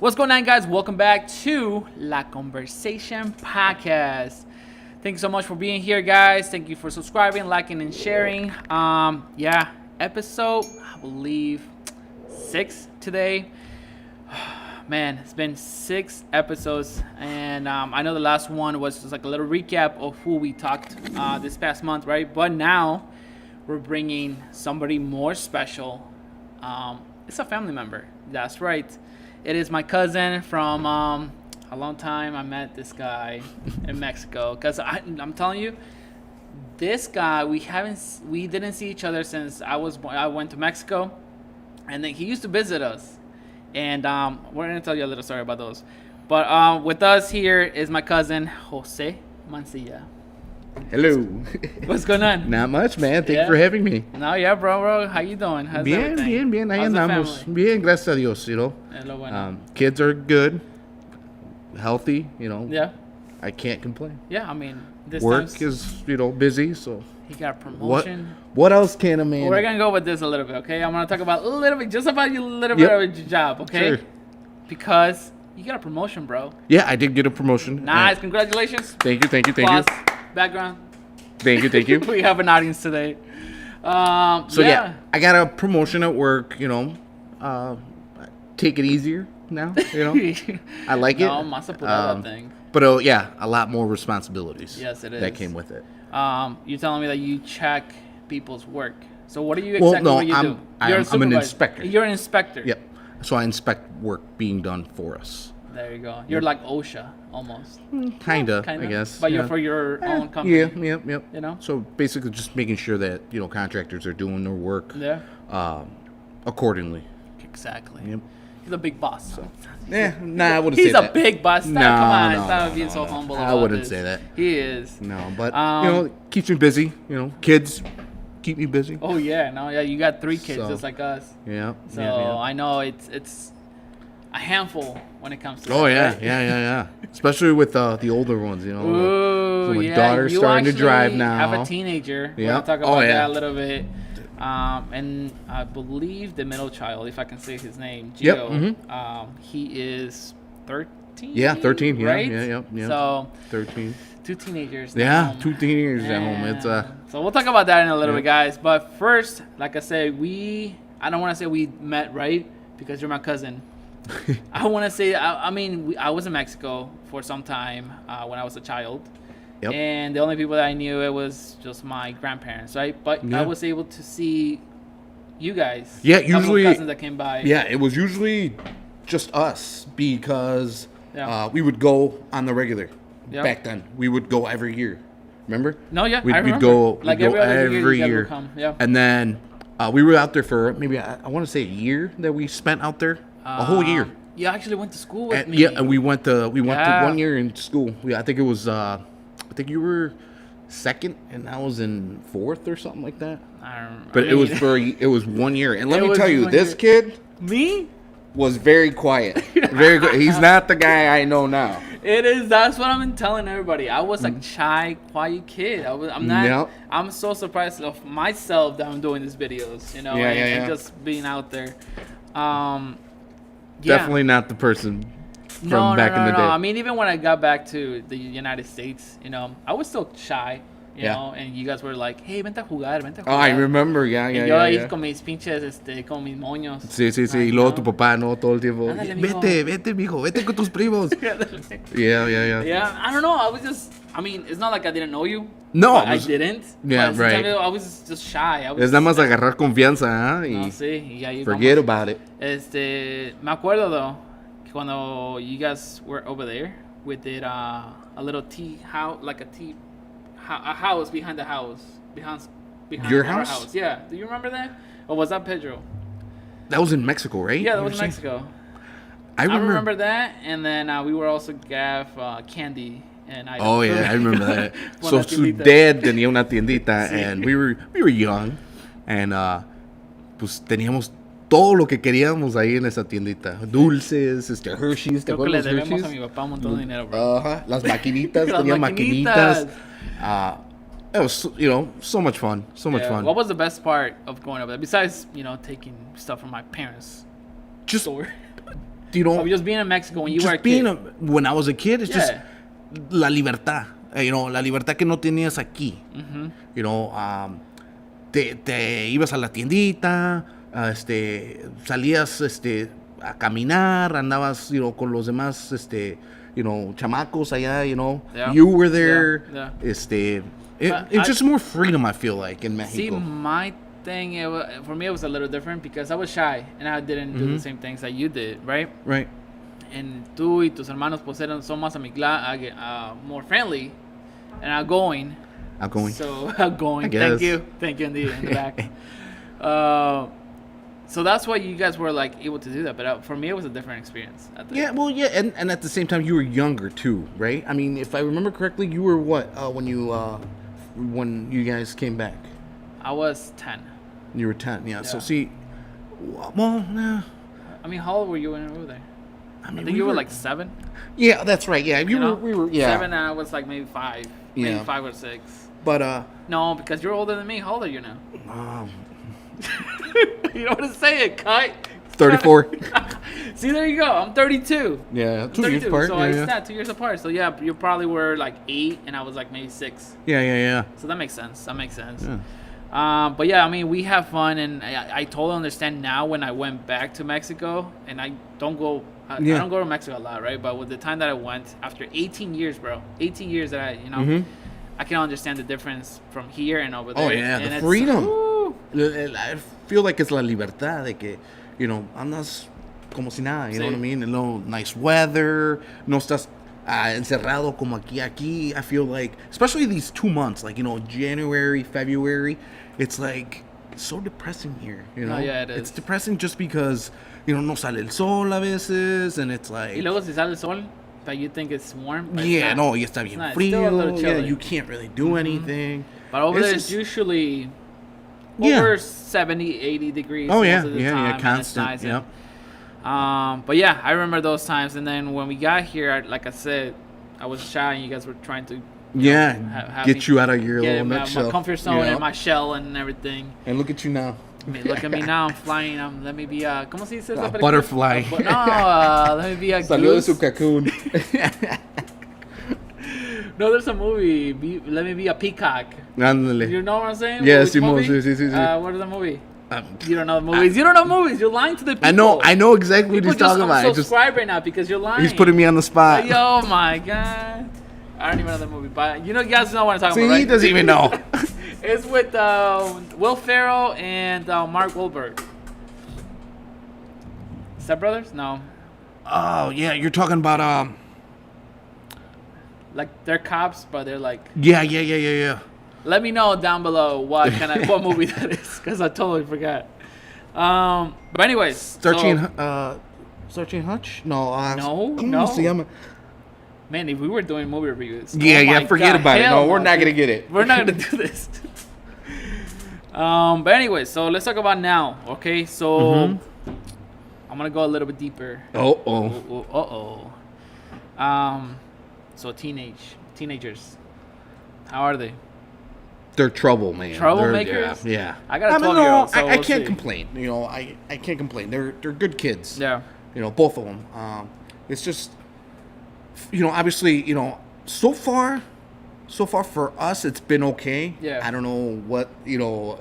What's going on, guys? Welcome back to La Conversaycion podcast. Thank you so much for being here, guys. Thank you for subscribing, liking, and sharing. Episode, I believe, 6 today. Man, it's been 6 episodes, and I know the last one was just like a little recap of who we talked this past month, right? But now we're bringing somebody more special. It's a family member. That's right. It is my cousin from a long time. I met this guy in Mexico. Because I'm telling you, this guy, we didn't see each other since I went to Mexico. And then he used to visit us. And we're going to tell you a little story about those. But with us here is my cousin, Jose Mancilla. Hello. What's going on? Not much, man. Thank you for having me. No, yeah, bro. How you doing? How's everything? Bien. Ahí How's the andamos. family? Bien, gracias a Dios, Es lo bueno. Kids are good, healthy, Yeah. I can't complain. Yeah, I mean, this Work time's- is, busy, so. He got a promotion. What else can a man? We're gonna go with this a little bit, okay? I'm gonna talk about a little bit, just about your little bit of your job, okay? Sure. Because you got a promotion, bro. Yeah, I did get a promotion. Nice, congratulations. Thank you. Applause. Background. Thank you. We have an audience today. So yeah, I got a promotion at work, take it easier now, I like it. No, más apurado thing. But yeah, a lot more responsibilities. Yes, it is. That came with it. You're telling me that you check people's work. So what do you Well, exactly no, what you do? You're a I'm an supervisor. inspector. You're an inspector. Yep. So I inspect work being done for us. There you go. You're like OSHA almost. Kinda, I guess. But you're for your own company. Yeah, yep. You know? So basically just making sure that, contractors are doing their work Yeah. accordingly. Exactly. Yep. He's a big boss. I wouldn't say He's that. a big boss. Stop, come on. Stop being so humble I about wouldn't this. say that. He is. No, but, keeps me busy. Kids keep me busy. Oh, yeah. No, yeah. You got 3 kids So, just like us. Yeah. So yeah. I know it's a handful when it comes to Oh, that, yeah, right? Especially with the older ones, Ooh, So my yeah. daughter's you starting to actually drive now. have a teenager. We're Yeah. going to talk about yeah. that a little bit. And I believe the middle child, if I can say his name, Yep, Gio, he is 13. Yeah, 13. Yeah, right? yeah. So 13. 2 teenagers. Yeah, at home. 2 teenagers at home. It's So we'll talk about that in a little Yeah. bit, guys. But first, like I said, I don't want to say we met, right? Because you're my cousin. I want to say, I was in Mexico for some time when I was a child. Yep. And the only people that I knew, it was just my grandparents, right? But Yeah. I was able to see you guys. Yeah, a couple of usually- cousins that came by. Yeah, it was usually just us because Yeah. we would go on the regular Yep. back then. We would go every year. Remember? No, yeah, We'd, I remember. We'd go, Like we'd go every other year, every you guys year. would come. Yeah. And then we were out there for maybe, I want to say a year that we spent out there. A whole year. You actually went to school with And, me. yeah, and we went to Yeah. 1 year in school. I think it was, I think you were second and I was in 4th or something like that. I don't remember. But it was 1 year. And let It me was tell you, 1 this year. kid Me? was very quiet. Very good. He's not the guy I know now. It is. That's what I've been telling everybody. I was like shy, quiet kid. I'm not. Yep. I'm so surprised of myself that I'm doing these videos. Yeah, and yeah. just being out there. Yeah. Definitely not the person from No, back in the day. I mean, even when I got back to the United States, I was still shy. You Yeah. know, and you guys were like, "Hey, vente a jugar, vente a jugar." Oh, I remember. Yeah. Y yo ahí con mis pinches, con mis moños. Sí. Ay, Y luego no. tu papá, ¿no? Todo el tiempo. Ándale, mijo. Vete, mijo. Vete con tus primos. Yeah. Yeah, I don't know. I mean, it's not like I didn't know you. No, But I pues- didn't. Yeah, But right. I was just shy. I was, Es nada más agarrar confianza, ¿ah? No, Y sí, y ahí forget vamos. about it. Me acuerdo though, que cuando you guys were over there, we did a little tea house, like a house behind the house, behind Your our house? Yeah, do you remember that? Or was that Pedro? That was in Mexico, right? Yeah, that You was were in saying? Mexico. I I remember. remember that, and then we were also gave candy and items. Oh yeah, I remember that. Con So la su tiendita. dad tenía una tiendita, Sí. and we were young, and pues teníamos todo lo que queríamos ahí en esa tiendita. Dulces, Hershey's, ¿te Creo que le acuerdas de debemos Hershey's? a mi papá un montón de dinero, bro. Ajá, las maquinitas, Las tenía maquinitas. maquinitas. It was, so much fun, so much Yeah. fun. What was the best part of going over there besides, taking stuff from my parents' Just store? you know, Of just being in Mexico when you were a just being kid. when I was a kid, it's Yeah. just la libertad. You know, la libertad que no tenías aquí. Mm-hmm. You know, te ibas a la tiendita, salías, a caminar, andabas, you know, con los demás, you know, chamacos allá, you know. Yeah. You were there. Yeah. It's just more freedom, I feel like, in See, Mexico. my thing, for me, it was a little different because I was shy and I didn't do the same things that you did, right? Right. And tú y tus hermanos pues son más more friendly and outgoing. Outgoing. So outgoing. I guess. Thank you indeed in the back. So that's why you guys were like able to do that. But for me, it was a different experience. Yeah, well, yeah, and at the same time, you were younger too, right? I mean, if I remember correctly, you were what when you guys came back? I was 10. You were 10, yeah. So Yeah. see, well, nah. I mean, how old were you when you were there? I I mean, think you were like 7. Yeah, that's right. Yeah, You know? we were, yeah. 7 and I was like maybe 5. Maybe Yeah. 5 or 6. But No, because you're older than me. How old are you now? um, You don't want to say it, Kai. 34. See, there you go. I'm 32. Yeah, 2 32, years apart. So yeah, I yeah. sat 2 years apart. So yeah, you probably were like 8 and I was like maybe 6. Yeah. So that makes sense. Yeah. But yeah, I mean, we have fun, and I totally understand now when I went back to Mexico, and I don't go to Mexico a lot, right? But with the time that I went, after 18 years, bro, 18 years that I can understand the difference from here and over there. Oh yeah, and the it's- freedom. woo. I feel like it's la libertad de que, you know, andas como si nada, you know Sí. what I mean? You know, nice weather, no estás encerrado como aquí. I feel like, especially these 2 months, like, you know, January, February, it's like so depressing here, you know? Oh, yeah, it is. It's depressing just because, you know, no sale el sol a veces, and it's like... Y luego si sale el sol, but you think it's warm. But Yeah, it's not. no, y está bien It's still a little frío, yeah, chilly. you can't really do anything. But over It's there, it's just- usually Yeah. over 70, 80 degrees. Oh, most yeah, of the yeah, time, yeah, and it's constant, nice, yep. But yeah, I remember those times. And then when we got here, like I said, I was shy, and you guys were trying to Yeah, have get me you out of your get little in my nutshell. comfort zone you know? and my shell and everything. And look at you now. I mean, look at me now, I'm flying. Let me be ¿cómo se dice esa A película? butterfly. Let me be a Salió de goose. su cocoon. No, there's a movie. Let me be a peacock. Ándale. You know what I'm saying? Yeah, Which Simón, movie? sí. What is the movie? Um, You don't know the movies. You don't know movies. You're lying to the people. I know exactly what People he's talking about. just unsubscribe right now because you're lying. He's putting me on the spot. Oh my god. I don't even know the movie, but you guys know what I'm talking See, about, right? he doesn't even know. It's with Will Ferrell and Mark Wahlberg. Step Brothers? No. Oh, yeah, you're talking about, Like they're cops, but they're like. yeah. Let me know down below what movie that is, because I totally forgot. But anyways, Searching Hutch? No. No. ¿Cómo se llama? Man, if we were doing movie reviews. Yeah, my forget God, about it. hell No, we're not dude. gonna get it. We're not gonna do this. But anyway, so let's talk about now. Okay, so I'm gonna go a little bit deeper. So teenagers, how are they? They're trouble, man. Troublemakers? Yeah. I got a mean, 12-year-old, so I we'll can't see. complain. You know, I can't complain. They're good kids. Yeah. You know, both of them. It's just, you know, obviously, you know, so far for us, it's been okay. Yeah. I don't know what, you know,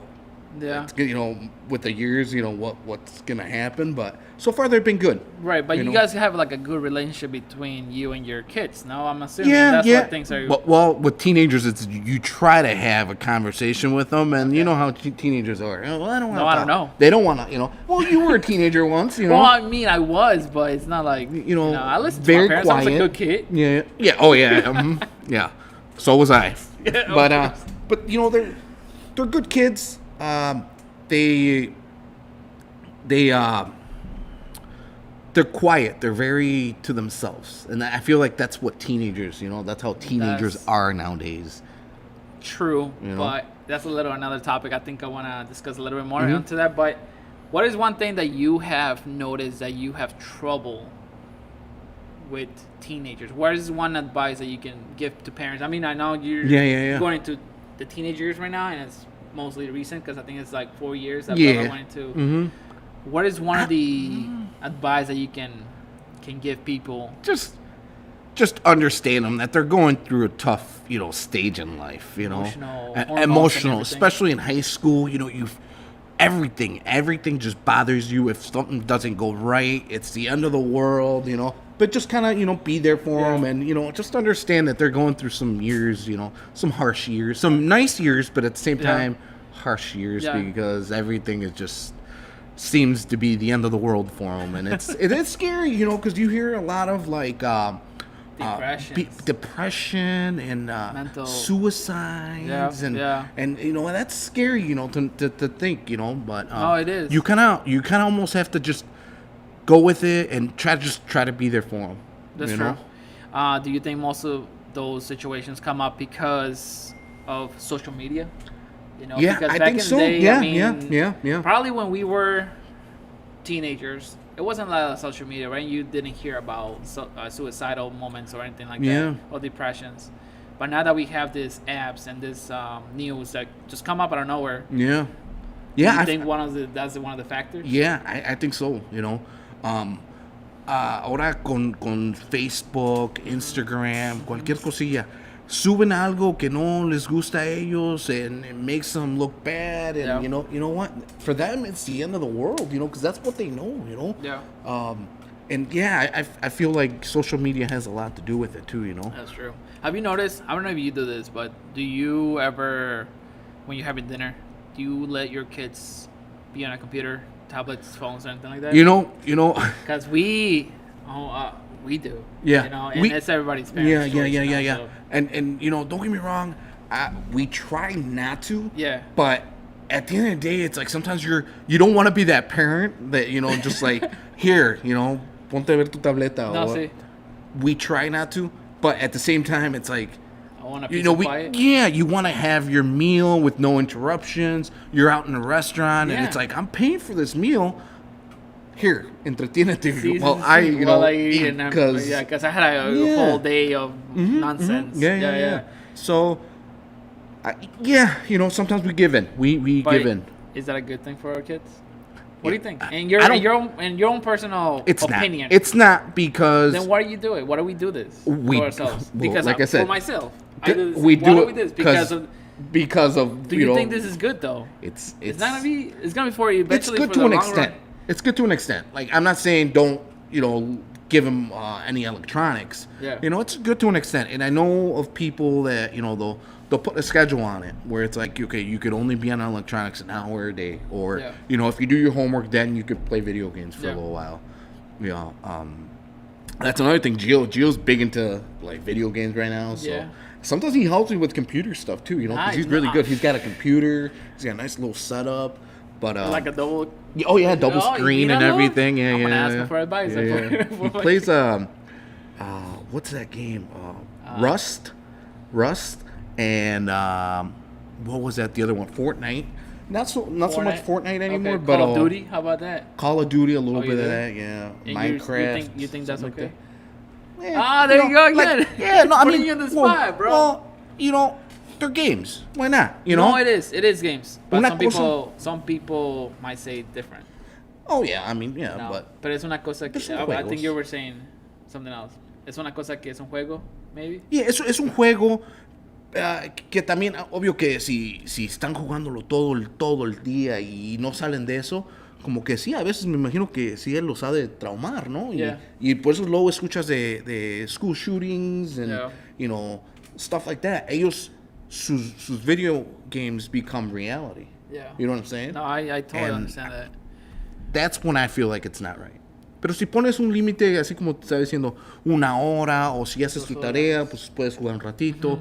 Yeah. you know, with the years, you know, what's gonna happen, but so far they've been good. Right, but you know? guys have like a good relationship between you and your kids. No, I'm assuming Yeah, that's yeah. what things are. Well, with teenagers, it's you try to have a conversation with them, and you know how teenagers are. Oh, well, I don't want. No, I don't know. They don't want to. You know. Well, you were a teenager once. You know. Well, I mean, I was, but it's not like you know, I listened very to my parents. quiet. I was a good kid. Yeah. Yeah. Oh yeah. Yeah. So was I. Yeah, of But course. but you know they're good kids. They're quiet. They're very to themselves, and I feel like that's what teenagers. You know, that's how teenagers That's- are nowadays. True, You know? but that's a little another topic. I think I want to discuss a little bit more Mhm. into that. But what is one thing that you have noticed that you have trouble with teenagers? What is one advice that you can give to parents? I mean, I know you're Yeah. going into the teenage years right now, and it's mostly recent because I think it's like 4 years that Yeah. Bella went into. Mm-hmm. What is one of the advice that you can can give people? Just understand them that they're going through a tough, stage in life, Emotional, emotional, especially in high school. Everything just bothers you. If something doesn't go right, it's the end of the world, But just kind of, be there for them, and just understand that they're going through some years, some harsh years, some nice years, but at the same time, harsh years because everything is just seems to be the end of the world for them, and it is scary, because you hear a lot of like. Depression and suicides and that's scary to think but it is. you kind of almost have to just go with it and try to be there for them. That's true. Do you think most of those situations come up because of social media? Yeah, because I back think in so. the day, Yeah. Probably when we were teenagers, it wasn't a lot of social media, right? You didn't hear about suicidal moments or anything like that, or depressions. But now that we have these apps and this news that just come up out of nowhere, yeah. Do you think that's one of the factors? Yeah, I think so. Ahora con Facebook, Instagram, cualquier cosilla. Suben algo que no les gusta a ellos and it makes them look bad and you know what, for them it's the end of the world, because that's what they know. I feel like social media has a lot to do with it too. That's true. Have you noticed, I don't know if you do this, but do you ever, when you're having dinner, do you let your kids be on a computer, tablets, phones, anything like that? Because we do. And it's everybody's parents. Yeah. So. And don't get me wrong, we try not to. Yeah. But at the end of the day, it's like sometimes you don't want to be that parent that just like here, ponte a ver tu tableta. No, sí. We try not to, but at the same time, it's like. I want a piece of quiet. Yeah, you want to have your meal with no interruptions. You're out in a restaurant, and it's like I'm paying for this meal. Here, entretiénete. Because I had a whole day of nonsense. Yeah. So, sometimes we give in. We give in. Is that a good thing for our kids? What do you think? In your own personal opinion. It's not because. Then why do you do it? Why do we do this for ourselves? Because like I said, for myself, we do this because of. Do you think this is good though? It's not gonna be. It's gonna be for you eventually. It's good to an extent. It's good to an extent. Like I'm not saying don't give them any electronics. Yeah. It's good to an extent. And I know of people that they'll put a schedule on it where it's like, okay, you could only be on electronics an hour a day, or if you do your homework, then you could play video games for a little while. That's another thing. Gio's big into like video games right now. So sometimes he helps me with computer stuff too. Because he's really good. He's got a computer. He's got a nice little setup. But like a double. Oh yeah, double screen and everything. Yeah, I'm gonna ask him for advice. He plays what's that game? Rust, and what was that? The other one, Fortnite. Not so much Fortnite anymore, but Call of Duty. How about that? Call of Duty, a little bit of that. Yeah, and Minecraft. You think that's okay? Like that. There you go again. Like, no, I mean, you in the spot, bro. Well, they're games. Why not? No, it is games. But some people might say different. Oh yeah, I mean but es una cosa que I think you were saying something else. Es una cosa que es un juego, maybe. Yeah, es un juego que también obvio que si están jugándolo todo el día y no salen de eso, como que sí, a veces me imagino que sí él los ha de traumar, ¿no? Y por eso luego escuchas de school shootings and stuff like that. Ellos sus video games become reality. Yeah. You know what I'm saying? No, I totally understand that. That's when I feel like it's not right. Pero si pones un límite, así como te estaba diciendo, 1 hora, o si haces tu tarea, pues puedes jugar un ratito.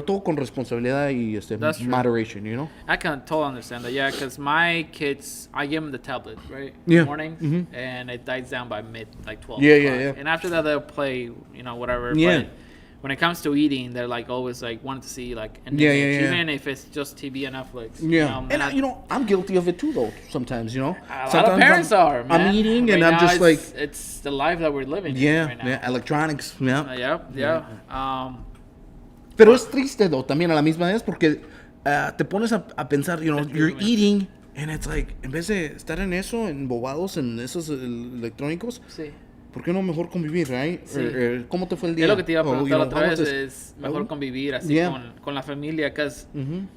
Todo con responsabilidad y moderation, I can totally understand that, because my kids, I give them the tablet, right? Yeah. In the morning, and it dies down by 12 Yeah. And after that, they'll play, whatever. Yeah. But when it comes to eating, they're like always like wanting to see like even if it's just TV and Netflix. Yeah, and I'm guilty of it too, though. Sometimes, a lot of parents are. Man. I'm eating and I'm just like, it's the life that we're living. Yeah, right now. Electronics. Yeah. Pero es triste, though, también a la misma vez porque te pones a pensar, you're eating and it's like, en vez de estar en eso, embobados en esos electrónicos, sí. ¿por qué no mejor convivir, right? Sí. ¿Cómo te fue el día? Es lo que te iba a preguntar you know, otra how vez, was this? es mejor convivir así con la familia, because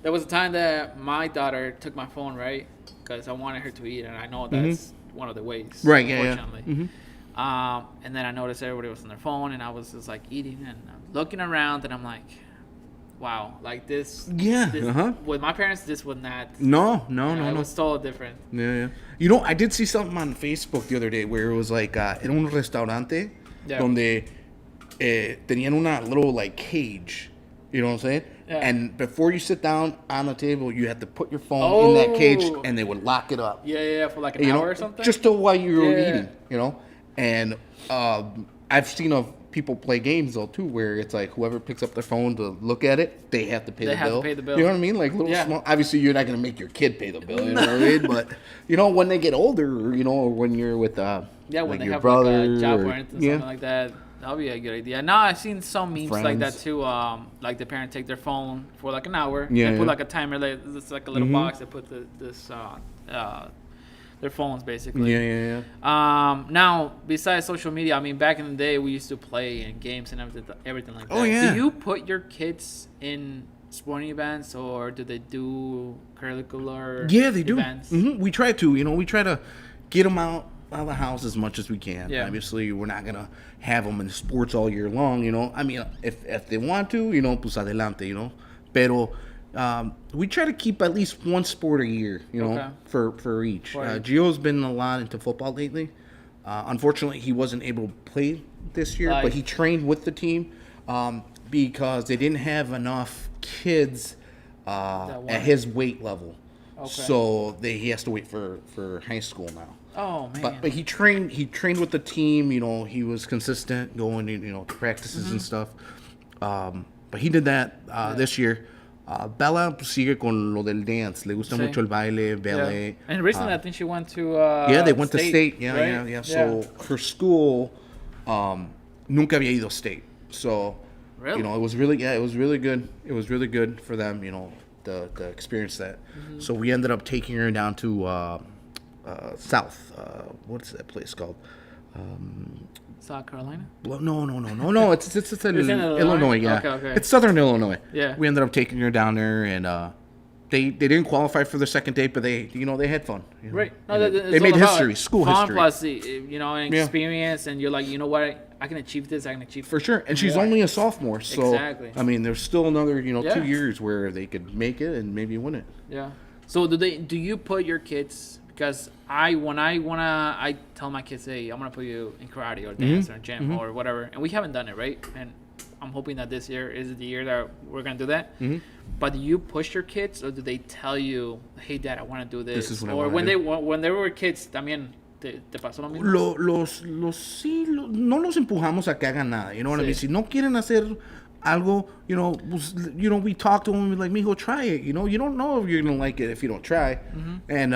there was a time that my daughter took my phone, right? Because I wanted her to eat, and I know that's one of the ways, Right, yeah, unfortunately. And then I noticed everybody was on their phone, and I was just like eating and looking around, and I'm like, wow, like this. Yeah, With my parents, this was not. No. It was totally different. Yeah. You know, I did see something on Facebook the other day where it was like, era un restaurante donde tenían una little like cage, you know what I'm saying? Yeah. And before you sit down on the table, you had to put your phone in that cage and they would lock it up. Yeah, for like an hour or something? Just while you were eating, you know? And I've seen people play games though too, where it's like whoever picks up their phone to look at it, they have to pay the bill. You know what I mean? Like little small. Obviously, you're not gonna make your kid pay the bill. You know what I mean? But you know, when they get older, you know, or when you're with when like they your have brother like a job or anything, something like that, that'll be a good idea. Now I've seen some memes like that too. Like the parent take their phone for like an hour. They put like a timer. Like it's like a little box. They put their phones basically. Yeah. Now, besides social media, I mean, back in the day, we used to play in games and everything like that. Oh, yeah. Do you put your kids in sporting events, or do they do curricular they do. events? We try to, you know, we try to get them out of the house as much as we can. Yeah. Obviously, we're not going to have them in sports all year long, you know. I mean, if they want to, you know, pues adelante, you know. Pero we try to keep at least one sport a year, you know, for each. Gio's been a lot into football lately. Unfortunately, he wasn't able to play this year, but he trained with the team because they didn't have enough kids at his weight level. So he has to wait for high school now. Oh man! But he trained with the team. You know, he was consistent going, you know, to practices and stuff. But he did that this year. Bella sigue con lo del dance. Le gusta mucho el baile, ballet. Yeah. And recently, I think she went to they went to state. Right? Yeah. So her school nunca había ido state. So you know, it was really good. It was really good for them, you know, to experience that. So we ended up taking her down to South. What's that place called? South Carolina? No. It's in Illinois? Illinois. Yeah, Okay. it's Southern Illinois. Yeah. We ended up taking her down there, and they didn't qualify for the second date, but they had fun. You know? Right. No, they made history, school fun history. Plus, you know, an experience, and you're like, you know what, I can achieve this. I can achieve for sure. And she's only a sophomore, so exactly. I mean, there's still another 2 years where they could make it and maybe win it. Yeah. So do you put your kids? Because I tell my kids, hey, I'm gonna put you in karate or dance or gym or whatever, and we haven't done it, right? And I'm hoping that this year is the year that we're gonna do that. But do you push your kids, or do they tell you, hey, Dad, I want to do this? This is what or I when do. they were kids, también te pasó lo mismo. No los empujamos a que hagan nada, you know what I mean? Si no quieren hacer algo, you know, we talk to them, we're like, mijo, try it, you know, you don't know if you're gonna like it if you don't try. And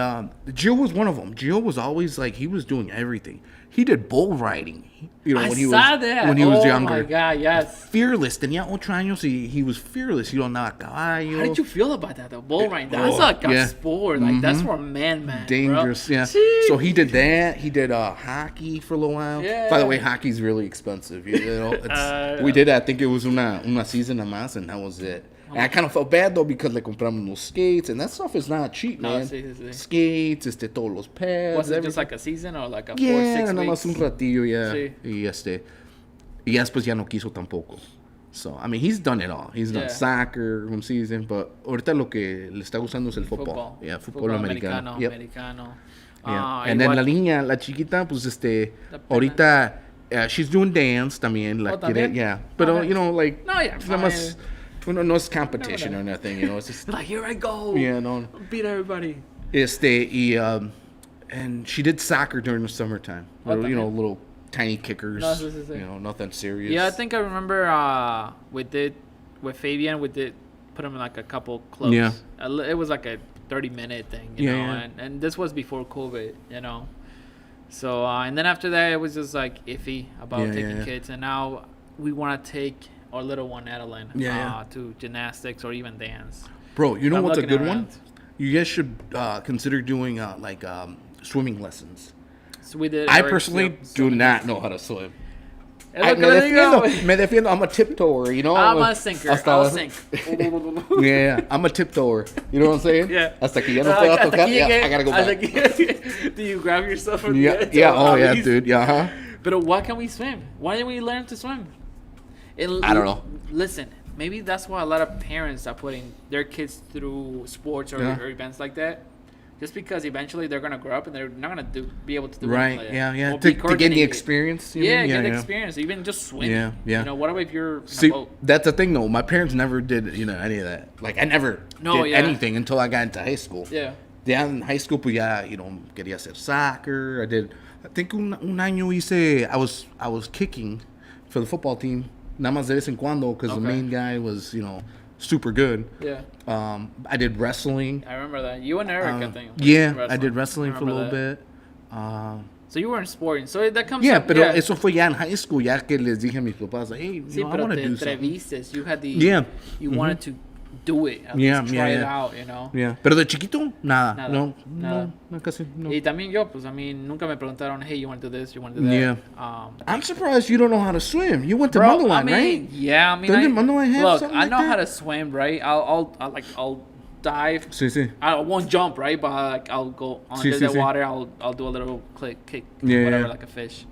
Gio was one of them. Gio was always like, he was doing everything. He did bull riding, you know, when he was younger. Oh my God, yes. Fearless. Tenía 8 años y he was fearless. He andaba a caballo. How did you feel about that, though? Bull riding. That's like a sport. Like, that's for a man, dangerous, bro. Yeah. Jeez. So he did that. He did hockey for a little while. Yeah. By the way, hockey's really expensive. You know, we did, I think it was una season of más, and that was it. And I kind of felt bad, though, because le compramos los skates, and that stuff is not cheap, man. Sí. Skates, todos los pads. Was it just like a season or like a 4-6 weeks? nada más un ratillo, Sí. Y después ya no quiso tampoco. So, I mean, he's done it all. He's done soccer, one season, but ahorita lo que le está gustando es el fútbol. Yeah, fútbol americano. Americano. Yeah. And then la chiquita, pues, ahorita, she's doing dance también. ¿También? Pero, you know, like, no, yeah, nada más, no es competition or nothing, you know, it's just... like, here I go. Yeah, no. Beat everybody. And she did soccer during the summertime. You know, little tiny kickers. You know, nothing serious. Yeah, I think I remember with Fabian, we did put him in like a couple clubs. Yeah. It was like a 30-minute thing, you know, and this was before COVID, you know. So, and then after that, it was just like iffy about taking kids. And now we want to take our little one, Adeline, to gymnastics or even dance. Bro, you know what's a good one? You guys should consider doing swimming lessons. So we did. I Eric's, personally yep, do swimming. not know how to swim. Es lo que le digo. Me defiendo. I'm a tiptoer, you know. I'm a sinker. I'll sink. Yeah, I'm a tiptoer. You know what I'm saying? Yeah. Hasta que ya no pueda Hasta tocar, aquí yeah, llegué. I gotta go Hasta back. aquí- Do you grab yourself from the Yeah, edge? yeah, or oh yeah, at least- dude, yeah, huh? But why can't we swim? Why didn't we learn to swim? I don't know. Listen, maybe that's why a lot of parents are putting their kids through sports or, Yeah. or events like that. Just because eventually they're gonna grow up and they're not gonna be able to do Right, anything like yeah, that. yeah. Or To be get the coordinated. experience. You Yeah, mean? get the yeah. experience. Even just swimming. Yeah, yeah. You know, what if you're in a See, boat? that's the thing though. My parents never did, any of that. Like I never No, did yeah. anything until I got into high school. Yeah. Ya in high school, pues ya, quería hacer soccer. I think un año hice, I was kicking for the football team. Nada más de vez en cuando, because the Okay. main guy was, super good. Yeah. I did wrestling. I remember that. You and Eric, I think. Yeah, I did wrestling for a little remember bit. So you were in sporting. So that comes Yeah, up, pero yeah. eso fue ya en high school, ya que les dije a mis papás, like, hey, Sí, I pero want to te do something. entrevistas. You had the... Yeah. You wanted to do it. At Yeah, least yeah, try it yeah. out, you know. Yeah. Pero de chiquito, nada. Nada, No, nada. no, casi no. Y también yo, pues, nunca me preguntaron, hey, you want to do this, you want to do that. Yeah. I'm surprised you don't know how to swim. You went to Bro, Mandawan, I mean, right? yeah, I mean, Doesn't Mandawan have look, something I like know that? how to swim, right? I'll dive. Sí, sí. I won't jump, right? But like, I'll go under Sí, the sí, sí. water. I'll do a little kick, Yeah, whatever, yeah. like a fish.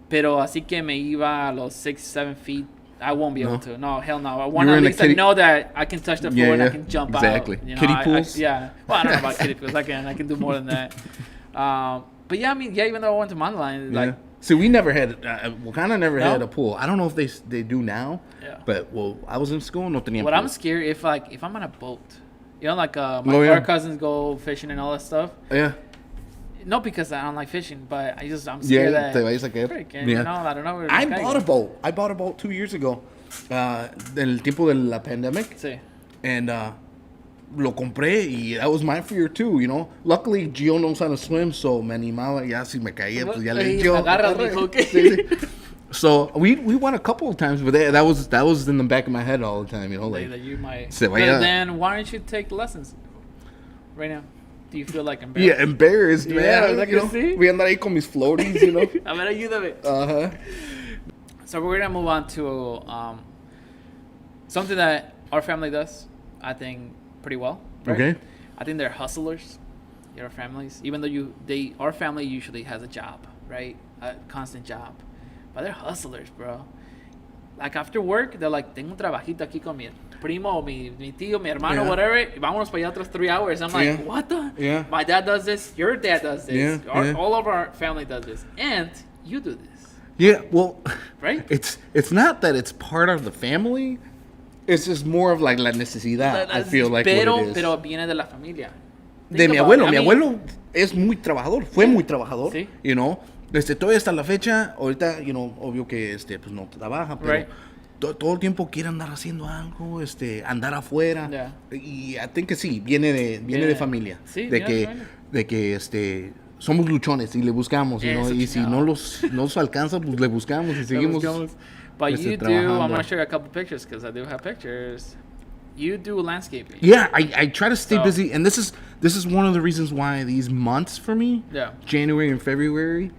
Pero así que me iba a los 6, 7 feet. I won't be able No. to. No, hell no. I You want were at in a least to kiddie- know that I can touch the floor Yeah, and I yeah. can jump Exactly. out. You know, Kiddie I- pools? yeah. Well, I don't know about kiddie pools. I can do more than that. But yeah, I mean, yeah. Even though I went to Mandalay, like, Yeah. See, we never had, Wakanda never No? had a pool. I don't know if they do now. Yeah. But, well, I was in school, no tenían what pool. I'm scared if I'm on a boat, you know, like my Oh, yeah. our cousins go fishing and all that stuff. Yeah. Not because I don't like fishing, but I'm Yeah, scared that. te vayas a caer. Freaking, Yeah. you know, I don't know. where I to bought a boat. I bought a boat 2 years ago. En el tiempo de la pandemic. Sí. And lo compré y that was my fear too, Luckily, Gio knows how to swim, so me animaba ya si me caía, pues ya le Ey, yo. me agarras, mijo, ¿qué? Sí, sí. So we won a couple of times, but that was in the back of my head all the time, like That you might. Se But vaya- then why don't you take lessons right now? Do you feel like embarrassed? yeah, embarrassed, man. Yeah, ¿verdad que sí? Voy a andar ahí con mis floaties, A ver, ayúdame. Uh-huh. So we're gonna move on to something that our family does, I think, pretty well. Right? Okay. I think they're hustlers. Your families, even though our family usually has a job, right? A constant job, but they're hustlers, bro. Like after work, they're like, tengo un trabajito aquí con mi primo, mi tío, mi hermano, Yeah. whatever. Y vámonos para allá otros 3 hours. I'm like, Yeah. what the? Yeah. My dad does this. Your dad does this. Yeah, yeah. All of our family does this, and you do this, Yeah, well, right? it's not that it's part of the family. It's just more of like la necesidad. I feel like pero, what it is. pero viene de la familia. De Think mi about it. abuelo. I Mi mean, abuelo es muy trabajador. Fue muy trabajador. Sí. Todavía hasta la fecha. Ahorita, obvio que pues no trabaja, pero Right. todo el tiempo quiere andar haciendo algo, andar afuera. Yeah. Y I think que sí, viene de familia. Sí, de viene que, de familia. de que somos luchones y le buscamos, Eso, y si chingado. no nos alcanza, pues le buscamos y seguimos. But you do. trabajando. I'm gonna show you a couple pictures because I do have pictures. You do landscaping. Yeah, I try to stay So- busy, and this is one of the reasons why these months for me, Yeah. January and February,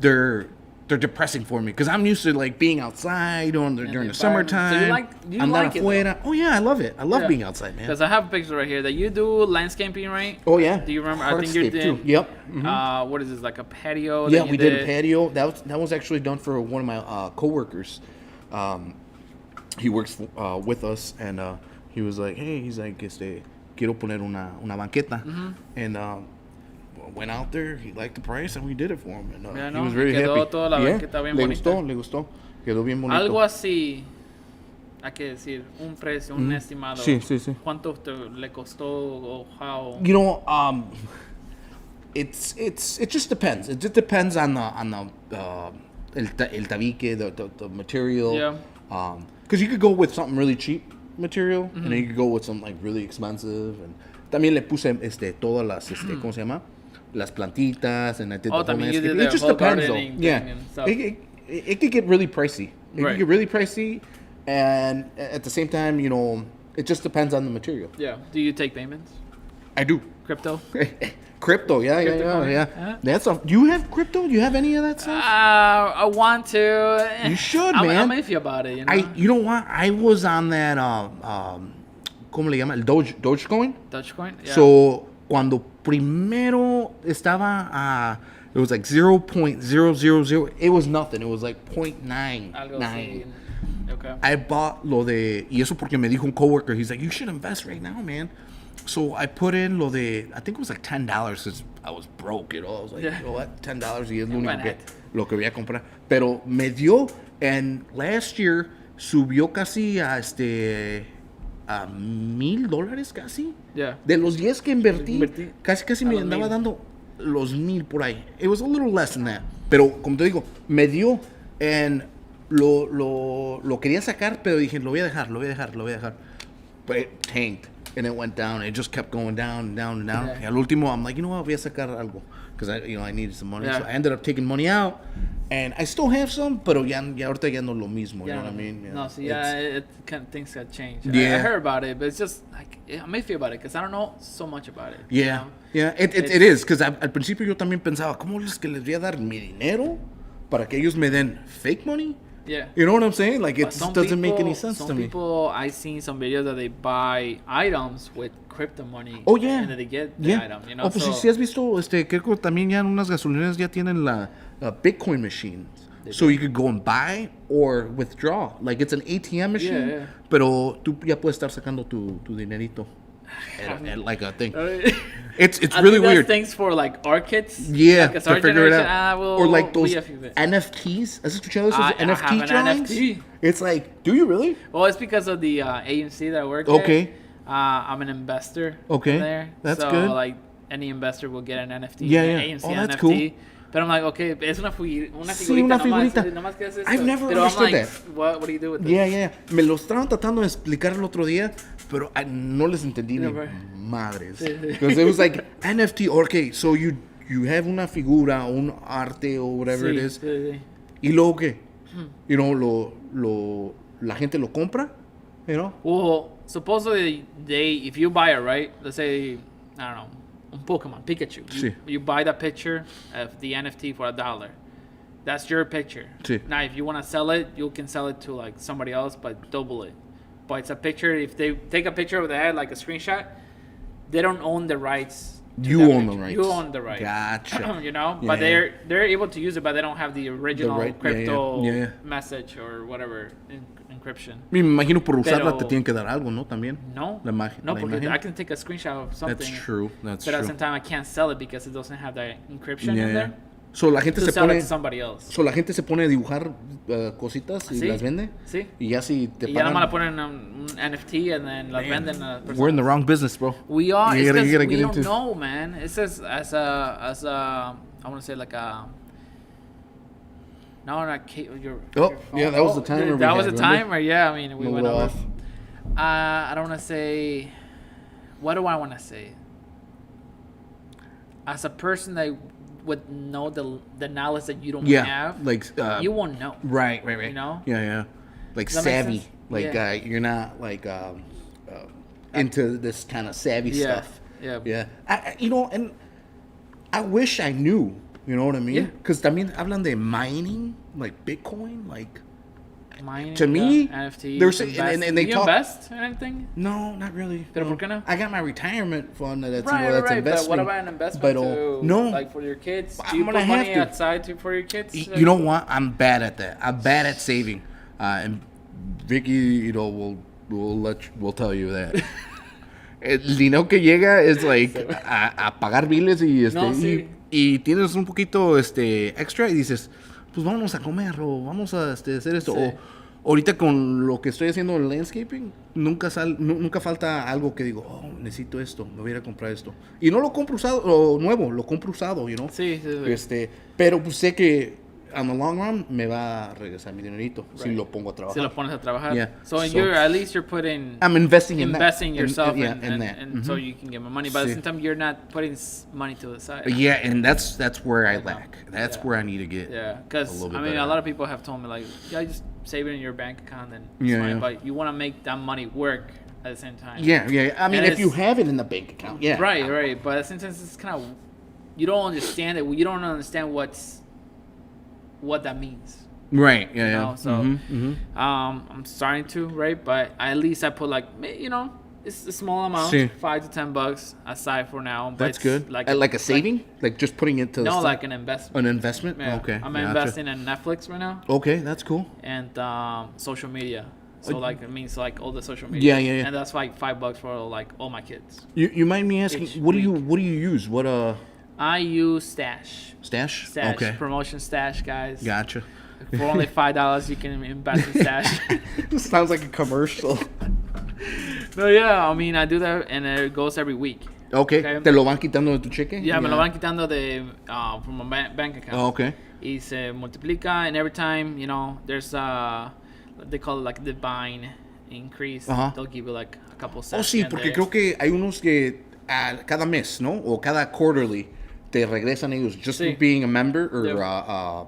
they're depressing for me because I'm used to like being outside during the environment. summertime. So you andar like it, afuera. Oh yeah, I love it. I love Yeah. being outside, man. Because I have a picture right here that you do landscaping, right? Oh yeah. Do you remember? I think you Hardscape, did. too. Yep. Mhm. What is this, like a patio? Yeah, that you we did a patio. That was actually done for one of my coworkers. He works with us, and he was like, "Hey, he's like, quiero poner una banqueta," Mm-hmm. and went out there. He liked the price, and we did it for him. And Ya, he ¿no? was very Y quedó happy. toda la banqueta bien le bonita. gustó, quedó bien bonito. Algo así, hay que decir, un precio, un estimado. Sí, sí, sí. ¿Cuánto le costó o how? It just depends. It just depends on the el tabique, the material. Yeah. Because you could go with something really cheap material, and then you could go with something like really expensive. And también le puse todas las ¿cómo se llama? Las plantitas, and I did Oh, the whole también you did landscape. It the just whole depends, though. gardening Yeah, thing and stuff. it could get really pricey. It Right. could get really pricey, and at the same time, it just depends on the material. Yeah. Do you take payments? I do. Crypto? Crypto, yeah. Huh? That's a. Do you have crypto? Do you have any of that stuff? I want to. You should, I'm man. iffy about it. You know. You know what? I was on that. ¿Cómo le llama? El Dogecoin. Dogecoin. Yeah. So cuando primero estaba, it was like 0.000. It was nothing. It was like Algo 0.99. así. Okay. I bought lo de, y eso porque me dijo un coworker. He's like, you should invest right now, man. So I put in lo de, I think it was like $10 because I was broke, you know. I was like, Yeah. you know what, $10 y es lo Why único que, not? lo que voy a comprar. Pero me dio, and last year subió casi a a $1,000 casi. Yeah. De los 10 que invertí, Invertí casi a me los andaba 1,000. dando los 1,000 por ahí. It was a little less than that. Pero como te digo, me dio, and lo quería sacar, pero dije, lo voy a dejar. But it tanked, and it went down. It just kept going down. Yeah. Y al último, I'm like, you know what, voy a sacar algo. Because I needed some money. Yeah. So I ended up taking money out, and I still have some, pero ya ahorita ya no es lo mismo, you know what I mean? Yeah. No, so things got changed. Yeah. I heard about it, but it's just like I'm iffy about it because I don't know so much about it. Yeah, You know? yeah, it is, because al principio yo también pensaba, ¿cómo es que les voy a dar mi dinero para que ellos me den fake money? Yeah. You know what I'm saying? Like, it But just doesn't make any sense to Some me. people, I seen some videos that they buy items with crypto money. Oh, yeah. And then they get the Yeah. item, you know. Oh, pues so, si has visto, creo que también ya en unas gasolineras ya tienen la Bitcoin machines. So you could go and buy or withdraw. Like, it's an ATM machine, Yeah. pero tú ya puedes estar sacando tu dinerito. At like a thing. I It's think really that's weird. things for like our kids. Yeah, Like, 'cause to our figure it generation, out. we'll or like those be a few bit. NFTs. ¿Has escuchado esos I NFT have an drawings? NFT. It's like, do you really? Well, it's because of the agency that I work Okay. at. I'm an investor. Okay, in there. that's so, good. like any investor will get an NFT. Yeah, an yeah. agency Oh, that's NFT. But I'm like, okay, es una Sí, figurita una nomás, figurita. nomás que haces I've esto. never Pero I'm understood like, that. what do you do with this? Yeah. Me lo estaban tratando de explicar el otro día, pero no les entendí ni Never. madres. Sí, sí. Because it was like NFT, okay, so you have una figura, un arte or whatever it is. Sí. ¿Y luego qué? You know, la gente lo compra, you know? Well, supposedly if you buy it, right? Let's say, I don't know, un Pokemon, Pikachu. Sí. You buy the picture of the NFT for $1. That's your picture. Sí. Now, if you want to sell it, you can sell it to like somebody else, but double it. But it's a picture. If they take a picture of the head, like a screenshot, they don't own the rights. to You that own the picture. rights. You own the rights. Gotcha. You know, Yeah, but yeah. they're able to use it, but they don't have the original right- yeah, crypto yeah. message or whatever encryption. Me imagino por usarla Pero- te tienen que dar algo, ¿no? También. No, La imagen. no, la because imagen. I can take a screenshot of something. That's true. That's But at the true. same time, I can't sell it because it doesn't have that encryption Yeah, in yeah. there. So la gente To se sell it pone, to somebody else. so la gente se pone a dibujar cositas y Sí, las vende. sí. Y ya si te Y ya nada más la pagan. ponen en un NFT and then las venden a las We're in the personas. wrong business, bro. We are. You It's gotta 'cause get we don't into- know, man. It says as a I want to say like a. No, not your. Oh, your yeah, that was the timer we That was had, the remember? timer. Yeah, I mean we A went little off. I don't want to say. What do I want to say? As a person that would know the knowledge that you don't Yeah, have, like you won't know. right. You know? Yeah. Like Does that make savvy. sense? Like Yeah. you're not like into this kind of savvy Yeah. stuff. Yeah. Yeah. You know, and I wish I knew. You know what I mean? Yeah. Because también hablan de mining, like Bitcoin, like. Mining, To me, NFT. there's- invest. and they Do you talk- invest in anything? No, not really. Pero no. ¿por qué no? I got my retirement fund that's Right. that's But investing. what about an investment But, to, no. like for your kids? I'm Do you gonna put have money to. aside for your kids? You know what? I'm bad at that. I'm bad at saving. And Vicky, you know, we'll tell you that. El dinero que llega es like a pagar biles y No, sí. y tienes un poquito extra y dices, pues vámonos a comer o vamos a hacer esto. Sí. O ahorita con lo que estoy haciendo en landscaping, nunca falta algo que digo, oh, necesito esto, me voy a ir a comprar esto. Y no lo compro usado o nuevo, lo compro usado, you know. Sí. Pero pues sé que on the long run me va a regresar mi dinerito si Right. lo pongo a trabajar. Si lo pones a trabajar. Yeah. So, So- you're at least you're putting I'm investing in that. investing yourself in in that. and so you can get more money. But at the Sí. same time, you're not putting money to the side. Yeah, and that's where I lack. That's Yeah. where I need to get. Yeah, a because little bit I mean, better. a lot of people have told me like, yeah, just save it in your bank account and it's Yeah, fine. yeah. But you want to make that money work at the same time. Yeah. I mean, And if you it's- have it in the bank account, yeah. Right. But at the same time, it's kind of you don't understand it. You don't understand what that means. Right. Yeah. You Yeah. know? So I'm starting to, right? But at least I put like, you know, it's a small amount, Sí. $5 to $10 aside for now. But That's it's good. Like a saving, like just putting it to No, the like an investment. an investment. Yeah. Okay. I'm gotcha. investing in Netflix right now Okay, that's cool. and social media. So like it means like all the social media. Yeah, yeah, yeah. And that's like $5 for like all my kids. You mind me asking Each what do you use? What I use Stash. stash? Stash. Okay. Promotion Stash, guys. Gotcha. For only $5 you can invest in Stash. Sounds like a commercial. No, yeah, I mean I do that and it goes every week. Okay. Okay. ¿Te lo van quitando de tu cheque? Yeah, me lo van quitando de from my bank account. Oh, okay. Y se multiplica, and every time, you know, there's they call it like divine increase. Ajá. They'll give you like a couple Oh, cents. sí, porque creo que hay unos que cada mes, ¿no? O cada quarterly te regresan ellos. Just Sí. being a member or Yeah.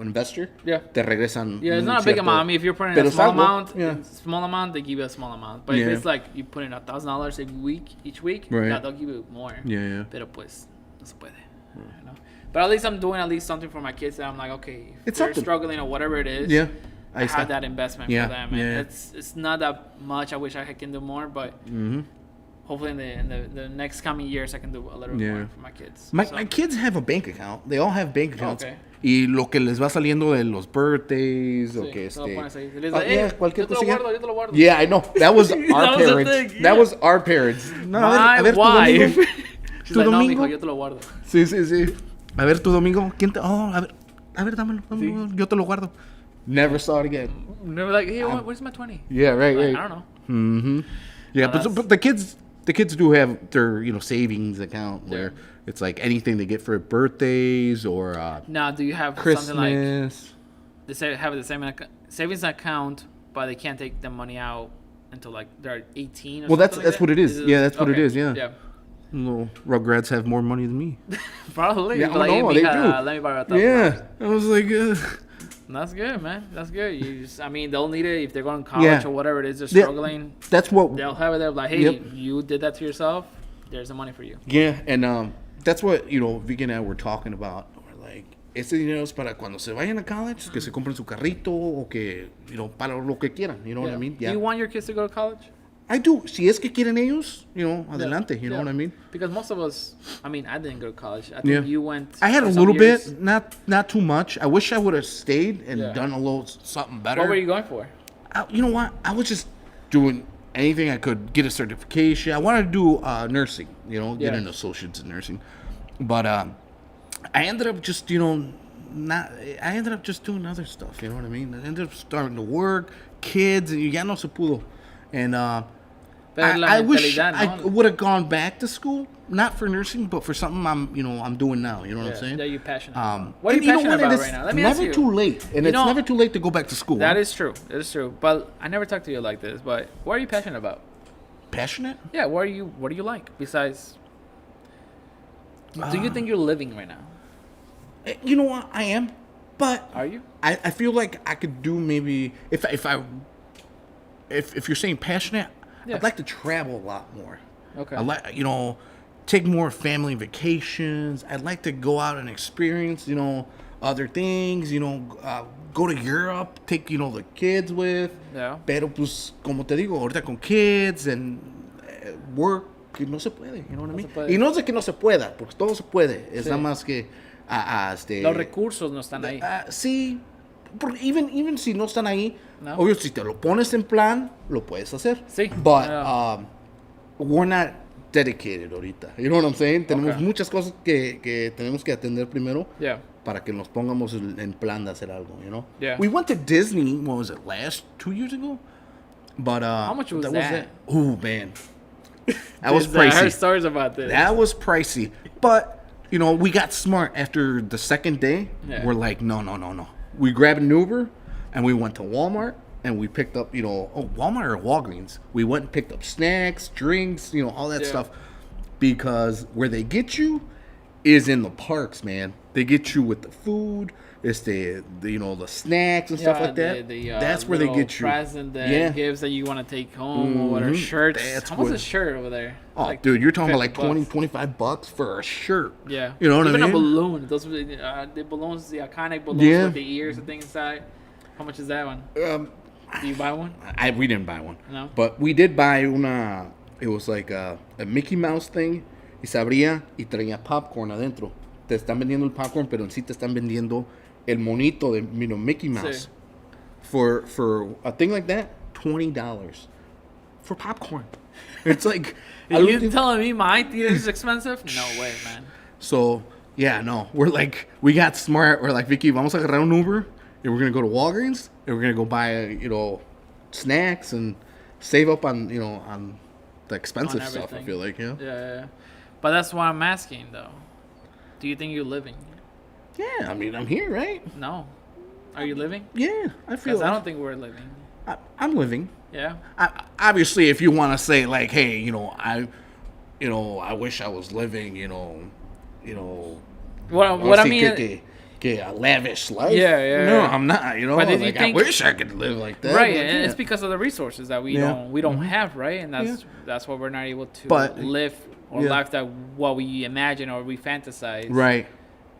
investor. Yeah. Te regresan. Yeah, it's un not a big cierto- amount. I mean, if you're putting Pero a es small algo, amount, they give you a small amount. But Yeah. if it's like you put in $1,000 every week, each week, Right. yeah, they'll give you more. Yeah, yeah. Pero pues, no se puede. You know? But at least I'm doing at least something for my kids that I'm like, okay, if It's they're something. struggling or whatever it is, Yeah. I Ahí está. have that investment Yeah, for them. And yeah. it's not that much. I wish I can do more, but hopefully in the next coming years I can do a little Yeah. more for my kids. My So, kids have a bank account. They all have bank accounts. Okay. Y lo que les va saliendo de los birthdays o sí, que se lo pones ahí. Les Ah, dice, yeah, cualquier yo te lo cosilla. guardo, yo te lo guardo. Yeah, I know. That was our That was the parents. thing, That yeah. was our parents. No, My a ver, tu wife. domingo. She's ¿Tu like, no, domingo? mijo, yo te lo guardo. Sí, sí, sí. A ver, tu domingo. ¿Quién te...? Oh, a ver, dámelo. Sí. Yo te lo guardo. Never saw it again. Never like, hey, where's my 20? Yeah, right, Like, right. I don't know. Mm-hmm. Yeah, No, but the kids do have their savings account where it's like anything they get for birthdays or Now, do you have Christmas. something like they have the same savings account, but they can't take the money out until like they're 18? Or Well, that's something like what it that? is. Yeah, that's what it okay. is. Yeah. Yeah. Little Rugrats have more money than me. Probably. Yeah, Like, no, hey, they mija, do. let me borrow $1,000. Yeah, I was like, That's good, man. That's good. You just, I mean, they'll need it if they're going to college Yeah. or whatever it is. They're Yeah. struggling. that's what. They'll have it there. Like, hey, Yep. you did that to yourself. There's the money for you. Yeah, and that's what Vicky and I were talking about. We're like, ese dinero es para cuando se vayan a college, que se compren su carrito o que para lo que quieran. You know what I mean? Do you want your kids to go to college? I do. Si es que quieren ellos, adelante. You know Yeah. what I mean? Because most of us, I mean, I didn't go to college. I think Yeah. you went. I had for a some little years. bit, not too much. I wish I would have stayed and Yeah. done a little something better. What were you going for? You know what? I was just doing anything I could, get a certification. I wanted to do nursing, get Yeah. an associate's in nursing. But I ended up just, I ended up just doing other stuff, you know what I mean? I ended up starting to work, kids, and ya no se pudo. And Pero la I wish mentalidad, I ¿no? would have gone back to school, not for nursing, but for something I'm doing now, you know what I'm saying? That you're passionate about. What are And you passionate what? about It's right now? Let me ask never you. too late, and You it's know, never too late to go back to school. That is true. That is true. But I never talked to you like this. But what are you passionate about? Passionate? Yeah. What do you like besides? Do you think you're living right now? You know what? I am, but Are you? I feel like I could do maybe if you're saying passionate, Yeah. I'd like to travel a lot more. Okay. I like take more family vacations. I'd like to go out and experience other things. Go to Europe, take the kids with. Yeah. Pero pues como te digo, ahorita con kids and work que no se puede. You know what I mean? se puede. Y no es de que no se pueda, porque todo se puede. Es Sí. nada más que Los recursos no están ahí. sí, porque even si no están ahí, No. obvio si te lo pones en plan, lo puedes hacer. Sí. But Yeah. we're not dedicated ahorita. You know what I'm saying? Tenemos Okay. muchas cosas que tenemos que atender primero Yeah. para que nos pongamos en plan de hacer algo, Yeah. We went to Disney, what was it, 2 years ago? But How much was that? Oh, man. That was I heard pricey. stories about this. That was pricey. But, we got smart after the second day. Yeah. We're like, no. We grabbed an Uber and we went to Walmart and we picked up, Walmart or Walgreens. We went and picked up snacks, drinks, all that Yeah. stuff. Because where they get you is in the parks, man. They get you with the food. It's the snacks and stuff like that. That's where they get you. Present that gifts that you want to take home or whatever. Shirts. How much is a shirt over there? Oh, like dude, you're talking about like $20, $25 for a shirt. Yeah. You know what I mean? Even a balloon. Those the balloons, the iconic balloons with the ears and things inside. How much is that one? Do you buy one? We didn't buy one. No. But we did buy una. It was like a Mickey Mouse thing. Y se abría y traía popcorn adentro. Te están vendiendo el popcorn, pero en sí te están vendiendo el monito de Mickey Mouse. Sí. For a thing like that, $20 for popcorn. It's like, are you telling me my theater is expensive? No way, man. So yeah, no, we got smart. We're like, Vicky, vamos a agarrar un Uber and we're gonna go to Walgreens and we're gonna go buy snacks and save up on on the expensive stuff. I feel like yeah. But that's what I'm asking though. Do you think you're living? Yeah, I mean, I'm here, right? No. Are you living? Yeah, I feel. I don't think we're living. I'm living. Yeah. Obviously, if you want to say like, hey, I wish I was living, What I mean. A lavish life. Yeah. No, I'm not. But did you think, I wish I could live like that. Right, and it's because of the resources that we don't have, right? And that's why we're not able to live or life that what we imagine or we fantasize. Right.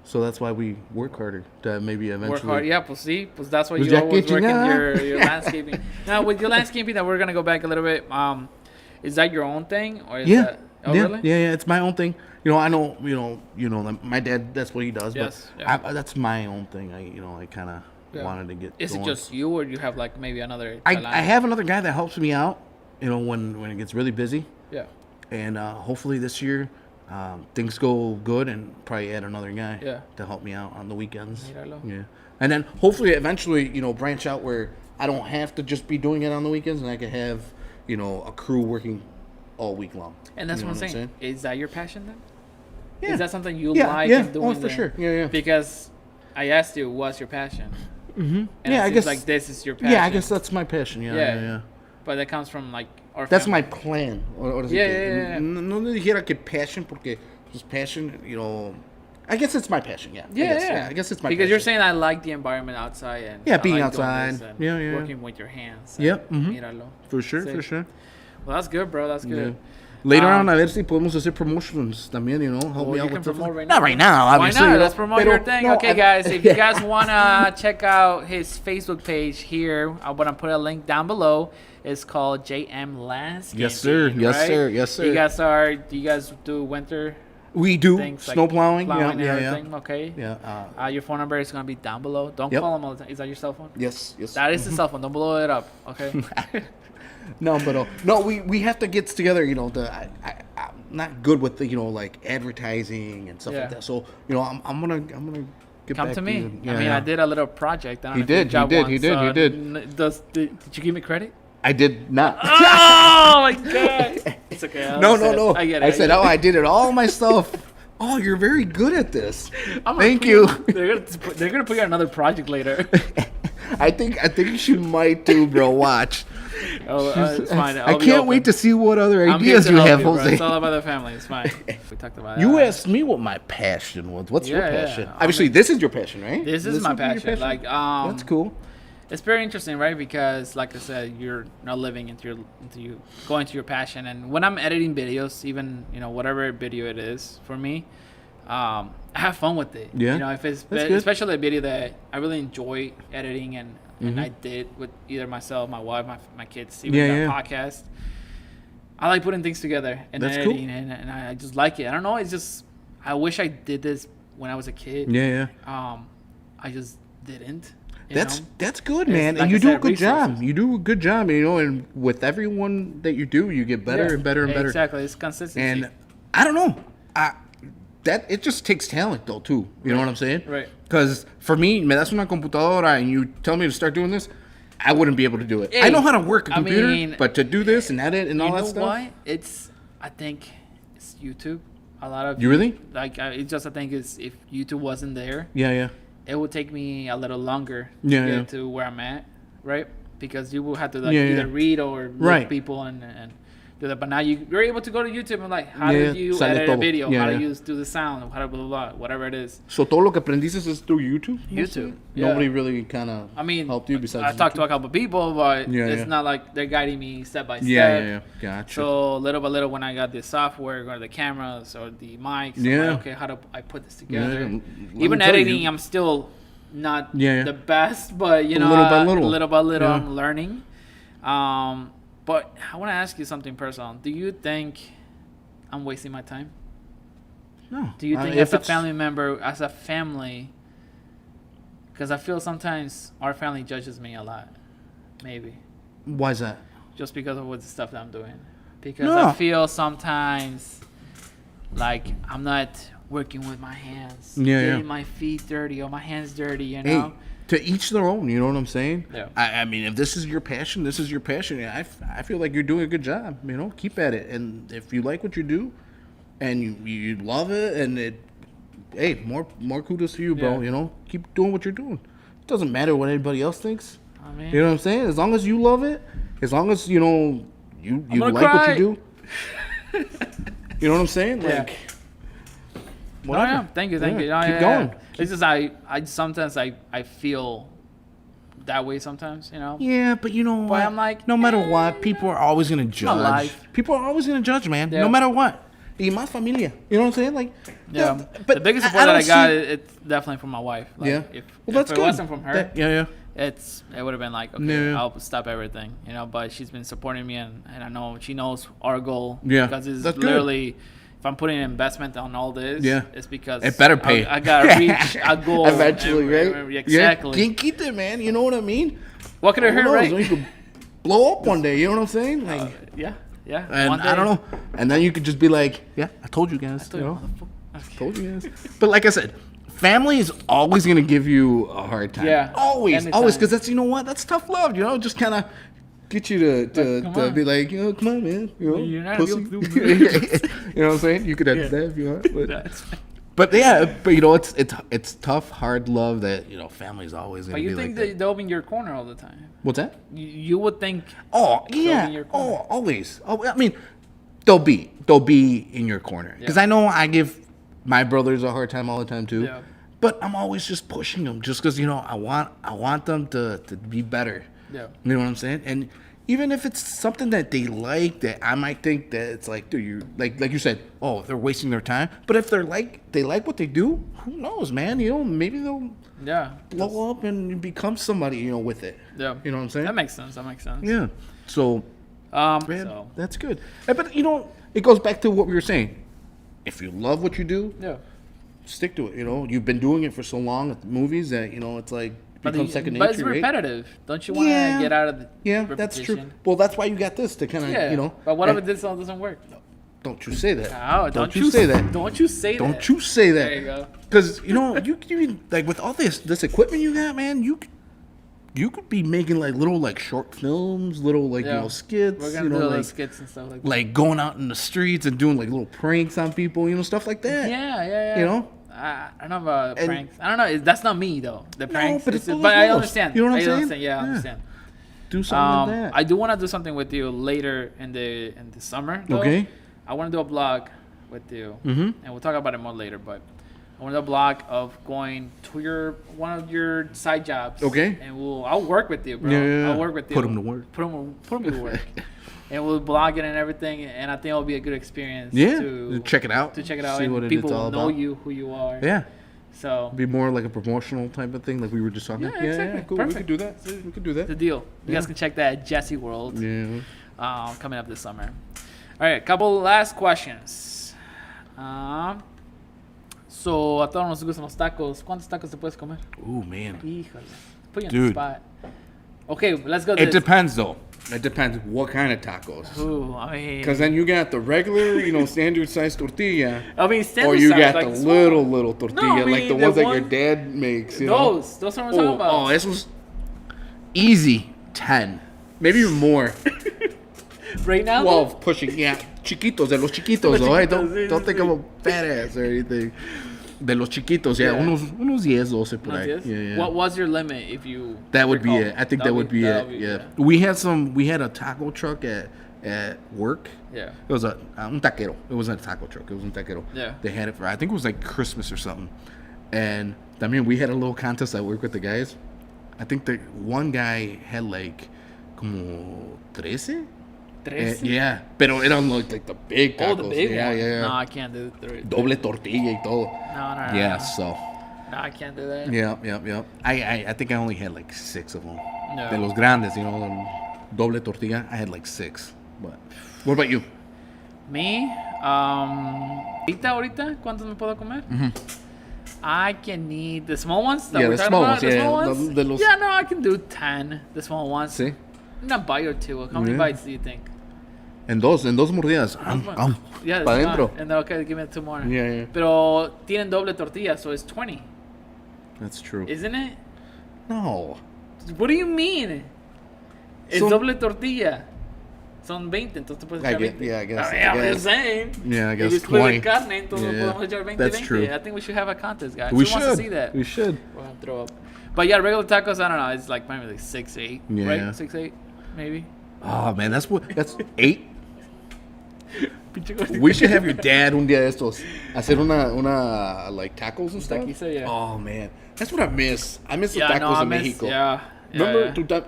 So that's why we work harder to maybe eventually work hard. Yeah, pues sí, pues that's why you always work in your landscaping. Now with your landscaping, that we're gonna go back a little bit. Is that your own thing or is that? Oh, really? Yeah, it's my own thing. I know, my dad. That's what he does. Yes, but that's my own thing. I kind of wanted to get. Is going. it just you, or do you have like maybe another? I have another guy that helps me out. When it gets really busy. Yeah. And hopefully this year, things go good, and probably add another guy to help me out on the weekends. Yeah. And then hopefully eventually, branch out where I don't have to just be doing it on the weekends, and I can have, a crew working all week long. And that's what I'm saying. Is that your passion then? Yeah. Is that something you like and doing? Oh, for sure. Yeah. Because I asked you, what's your passion? Mm-hmm. And I guess like this is your passion. Yeah, I guess that's my passion. Yeah. But that comes from like our That's family. my plan. Yeah. No dijera que passion porque just passion, I guess it's my passion. Yeah. I guess it's my because passion. you're saying I like the environment outside and being like outside. Yeah. Working with your hands. Yep. Míralo. For sure. Well, that's good, bro. That's good. Yeah. Later on, a ver si podemos hacer promotions también, help me out with promote right now. Not right now, obviously. Why not? Let's promote your thing. Okay, guys, if you guys want to check out his Facebook page here, I'm going to put a link down below. It's called JM Landscaping. Yes, sir. Do you guys do winter? We do. Things Snow like plowing. Yeah. Okay. Yeah. Your phone number is going to be down below. Don't call him all the time. Is that your cell phone? Yes. That is the cell phone. Don't blow it up. Okay. No, we have to get together. I'm not good with the like advertising and stuff like that. So I'm gonna get come back to me. Yeah, I mean, I did a little project. You did. Did you give me credit? I did not. Oh my god! It's okay. No. I get it. I said, I did it all myself. Oh, you're very good at this. Thank you. They're gonna put you on another project later. I think you might too, bro. Watch. It's fine. I can't wait to see what other ideas you have, Jose. It's all about the family. It's fine. We talked about You asked me what my passion was. What's your passion? Obviously, this is your passion, right? This is my passion. Like, that's cool. It's very interesting, right? Because, like I said, you're not living into you going to your passion. And when I'm editing videos, even whatever video it is for me, I have fun with it. Yeah. If it's especially a video that I really enjoy editing and I did with either myself, my wife, my kids, even that podcast. I like putting things together and editing, cool. and I just like it. I don't know. It's just I wish I did this when I was a kid. Yeah. I just didn't. That's good, man. And you do a good job. You do a good job, and with everyone that you do, you get better and better and better. Exactly. It's consistency. And I don't know. That it just takes talent though too. You know what I'm saying? Right. Because for me, me das una computadora and you tell me to start doing this, I wouldn't be able to do it. I know how to work a computer, but to do this and edit and all that stuff. You know why? I think it's YouTube. A lot of you really it's just I think it's if YouTube wasn't there. Yeah. It would take me a little longer to get to where I'm at, right? Because you will have to either read or look people and But now you're able to go to YouTube and like, how Yeah, do you sale edit a todo. video? Yeah, How yeah. do you do the sound? How to blah, blah, blah, whatever it is. So todo lo que aprendiste is through YouTube? YouTube, yeah. Nobody really kind of I mean, helped you besides I talked to a couple people, but Yeah, it's yeah. not like they're guiding me step by step. Yeah. Gotcha. So little by little, when I got the software or the cameras or the mics, I'm Yeah. like, okay, how do I put this together? Yeah, let Even me tell editing, you. I'm still not Yeah. the best, but you know, Little by little. Yeah. I'm learning. But I want to ask you something personal. Do you think I'm wasting my time? No. Do you think if as a it's- family member, as a family, because I feel sometimes our family judges me a lot, maybe. Why is that? Just because of what the stuff that I'm doing. Because No. I feel sometimes like I'm not working with my hands, getting my feet dirty or my hands dirty, you know? Hey, to each their own, you know what I'm saying? Yeah. I mean, if this is your passion, this is your passion. I feel like you're doing a good job, you know? Keep at it. And if you like what you do and you love it and hey, more kudos to you, bro, Yeah. you know? Keep doing what you're doing. It doesn't matter what anybody else thinks. I mean, You know what I'm saying? As long as you love it, as long as, you know, you gonna like what cry. you do. You know what I'm saying? Yeah. Like, no, whatever. yeah, thank you. Yeah, No, keep yeah, going. yeah. It's just I sometimes I feel that way sometimes, you know? Yeah, but you know what? I'm like, no matter what, people are always gonna judge. life. People are always gonna judge, man. Yeah. No matter what. Y más familia. You know what I'm saying? Like, Yeah, but the biggest support that don't I got, see- it's definitely from my wife. Like, Yeah. If, Well, that's if it good. wasn't from her, Yeah. it would have been like, okay, Yeah. I'll stop everything, you know. But she's been supporting me, and I know she knows our goal. Yeah, because it's that's good. literally, if I'm putting an investment on all this, Yeah. it's because It better pay. I gotta reach a goal Eventually, right? Exactly. Yeah. Quien quite, man. You know what I mean? What could it Who hurt, knows? right? You could blow up one day. You know what I'm saying? Like, Yeah. and One I don't day. know. And then you could just be like, yeah, I told you guys. Told you you, know? motherfucker. Told you guys. But like I said, family is always gonna give you a hard time. Yeah, always, anytime. always, because that's, you know what, that's tough love. You know, just kind of get you to come to on. be like, you know, come on, man. You know, You're not pussy. able to do it. You know what I'm saying? You could edit Yeah. that if you want. But, That's- but yeah, but you know, it's tough, hard love that, you know, family's always gonna But be you like think that. that they'll be in your corner all the time? What's that? You would think. Oh in yeah. your Oh, corner. always. Oh, I mean, they'll be in your corner because Yeah. I know I give my brothers a hard time all the time too. Yeah. But I'm always just pushing them just because, you know, I want them to be better. Yeah. You know what I'm saying? And even if it's something that they like, that I might think that it's like, dude, you like you said, oh, they're wasting their time. But if they like what they do, who knows, man? You know, maybe they'll Yeah. blow up and become somebody, you know, with it. Yeah. You know what I'm saying? That makes sense. Yeah. So, man, So, that's good. But you know, it goes back to what we were saying. If you love what you do, yeah. stick to it. You know, you've been doing it for so long at the movies that, you know, it's like becomes second nature. But it's right? repetitive. Don't you want to Yeah. get out of the Yeah, that's true. repetition? Well, that's why you got this to kind of, Yeah. you know. But what if and- this all doesn't work? Don't you say that? Oh, don't you say that? Don't you say that? Don't you say that? There you go. Because, you know, you like with all this equipment you got, man, you could be making like little like short films, little like, you know, skits, We're you gonna know, do like like skits and stuff like that. like going out in the streets and doing like little pranks on people, you know, stuff like that. Yeah. You know? I don't know about And- pranks. I don't know. That's not me though. The pranks. but it's those but I little- understand. you know what I'm I saying? understand. Yeah, I Yeah. understand. Do something like that. I do want to do something with you later in the summer. Though. Okay. I want to do a blog with you, Mhm. and we'll talk about it more later. But I want to do a blog of going to one of your side jobs. Okay. And I'll work with you, bro. Yeah. I'll work with you. Put 'em to work. Put them to work. And we'll blog it and everything, and I think it'll be a good experience. Yeah. To check it out. check it out, See and what it's people all will know about. you, who you are. Yeah. So Be more like a promotional type of thing, like we were just talking. Yeah, exactly. Cool. Perfect. We could do that. We could do that. the deal. You guys Yeah. can check that at Jesse World. Yeah. Coming up this summer. All right, couple last questions. So, a todos nos gustan los tacos. ¿Cuántos tacos te puedes comer? Ooh, man. Híjole. Put you on Dude. the spot. Okay, let's go. It depends, though. It depends what kind of tacos. Ooh, I mean, Because then you got the regular, you know, standard size tortilla. standard Or you size, got like the small. little tortilla, No, I like the mean, ones the that your one- dad makes. You know? Those are what I'm talking about. Oh, this was easy. 10. Maybe even more. Right now? 12 pushing. Yeah. Chiquitos, de los chiquitos, los though. Right? chiquitos, sí, Don't sí, think sí. I'm a badass or anything. De los chiquitos, yeah. Yeah. Unos 10, 12 por Not ahí. this? Yeah, yeah. What was your limit if you That would be recall? it. I think that would be that'll it. Yeah. We had a taco truck at at work. Yeah. It was un taquero. It wasn't a taco truck. It was un taquero. Yeah. They had it for, I think it was like Christmas or something. And I mean, we had a little contest at work with the guys. I think the one guy had like como 13. Yeah, pero eran like the big tacos. Oh, the big yeah, one. yeah. No, I can't do it. Doble tortilla y todo. No. Yeah, so. No, I can't do that. Yeah. I think I only had like 6 of them. No. De los grandes, doble tortilla. I had like 6. But what about you? Me, ahorita, ¿cuántos me puedo comer? I can eat the small ones. That Yeah, we're the talking small about, ones, the yeah, small ones? de los- Yeah, no, I can do 10. The small ones. Sí. A bite or 2. How many Yeah. bites do you think? En dos mordidas. Yeah, Pa' it's adentro. not. And then, okay, give me 2 more. Yeah. Pero tienen doble tortilla, so it's 20. That's true. Isn't it? No. What do you mean? Es Son- doble tortilla. Son 20, entonces tú puedes echar 20. I guess. I'm just saying. Yeah, I If guess you split 20. the carne, entonces Yeah, podemos echar 20, that's 20. true. I think we should have a contest, guys. We Who wants to see should. that? We should. We'll have to throw up. But yeah, regular tacos, I don't know. It's like maybe like 6, 8. Yeah. Right? 6, 8, maybe. Oh man, that's 8. We should have your dad un día de estos hacer una like tacos and stuff. Taquiza, yeah. Oh man, that's what I miss. I miss the Yeah, tacos no, I in miss, Mexico. yeah. Remember, Yeah.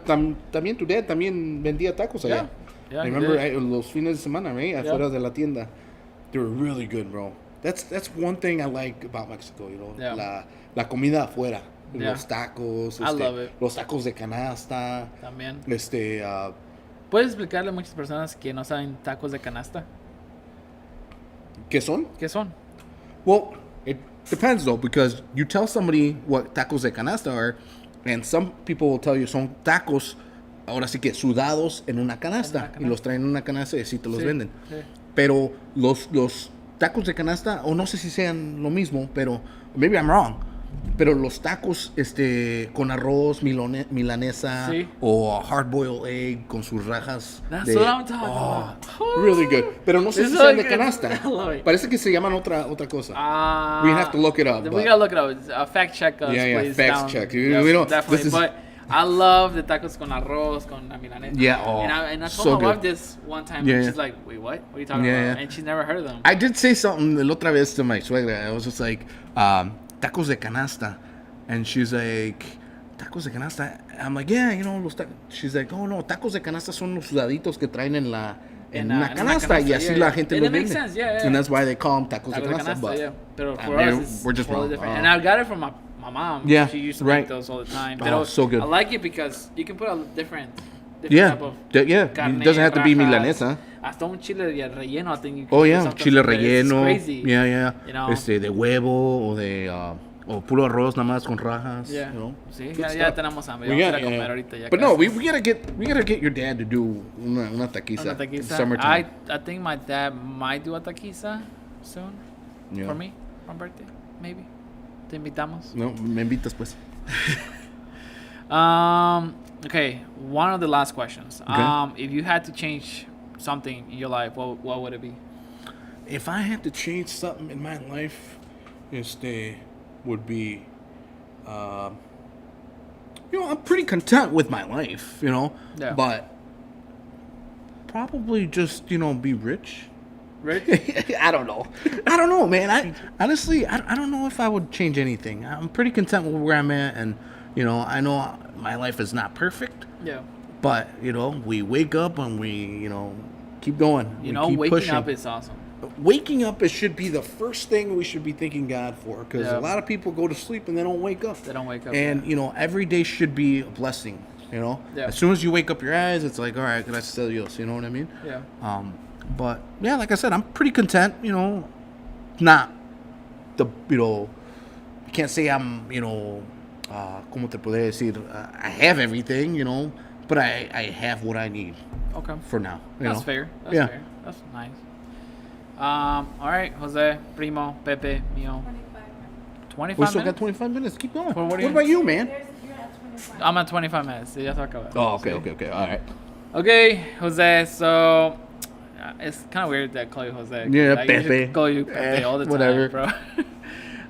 también tu dad también vendía tacos allá. Yeah, he Remember did. los fines de semana, right? Afuera de la tienda. They were really good, bro. That's one thing I like about Mexico, Yeah. La comida afuera. Yeah. Los tacos. I love it. Los tacos de canasta. También. ¿Puedes ¿Puedes explicarle a muchas personas que no saben tacos de canasta? ¿Qué son? ¿Qué son? Well, it depends though, because you tell somebody what tacos de canasta are, and some people will tell you son tacos, ahora sí que sudados en una canasta, y los traen en una canasta y así te los venden. Sí. Pero los tacos de canasta, o no sé si sean lo mismo, pero maybe I'm wrong. Pero los tacos con arroz, milanesa, Sí. o hard boiled egg con sus rajas. That's what I'm talking about. Really good. Pero no sé It's si so sean de good. canasta. I love it. Parece que se llaman otra cosa. We have to look it up. We but- gotta look it up. Fact check us, Yeah, please. facts down. check. Yes, We don't- definitely. this is- But I love the tacos con arroz, con la milanesa. Yeah, oh, and I told so my wife good. this one time, Yeah, and yeah. she's like, "Wait, what? What are you talking Yeah, about?" yeah. And she's never heard of them. I did say something la otra vez to my suegra. I was just like, tacos de canasta. And she's like, tacos de canasta? I'm like, yeah, los tacos. She's like, oh no, tacos de canasta son los sudaditos que traen en una canasta. Y así la gente And los it makes vende. sense, yeah. And that's why they call them tacos de Tacos de canasta. But yeah. Pero I for mean, us, it's we're just totally wrong. different. Oh. And I got it from my mom. Yeah, She used to right. make those all the time. Oh, Pero so good. I like it because you can put a different Yeah, type of yeah. carne, It doesn't have to be rajas, milanesa. Hasta un chile relleno, I think you can Oh do yeah, something chile with it. It's relleno. crazy. Yeah. You know? De huevo o de o puro arroz nada más con rajas. Yeah. You know? Sí, Good ya stuff. tenemos hambre. We Vamos a got- ir a comer yeah. ahorita ya But no, casi. we gotta get your dad to do una taquiza. Una taquiza. Summertime. I think my dad might do a taquiza soon Yeah. for me, my birthday, maybe. Te invitamos. No, me invitas pues. Okay, one of the last questions. Okay. If you had to change something in your life, what would it be? If I had to change something in my life, would be, I'm pretty content with my life, Yeah. but probably just, be rich. Rich? I don't know, man. I honestly, I don't know if I would change anything. I'm pretty content with where I'm at, and I know my life is not perfect, Yeah. but we wake up and we keep going. We keep Waking pushing. up is awesome. Waking up, it should be the first thing we should be thanking God for, because Yeah. a lot of people go to sleep and they don't wake up. They don't wake up. And every day should be a blessing. Yeah. As soon as you wake up your eyes, it's like, all right, gracias a Dios. You know what I mean? Yeah. But yeah, like I said, I'm pretty content. Not the I can't say I'm como te puedo decir, I have everything, but I have what I need Okay. for now. That's fair. That's Yeah. fair. That's nice. All right, Jose, Primo, Pepe, Mio. 25 We still minutes? got 25 minutes. Keep going. Well, what what do you- about you, man? You're at 25. I'm at 25 minutes. Ya se va a acabar. Oh, okay, Sí. okay. All right. Okay, Jose. So it's kind of weird that I call you Jose. Yeah, I usually Pepe. call you Pepe all the time, Whatever. bro. All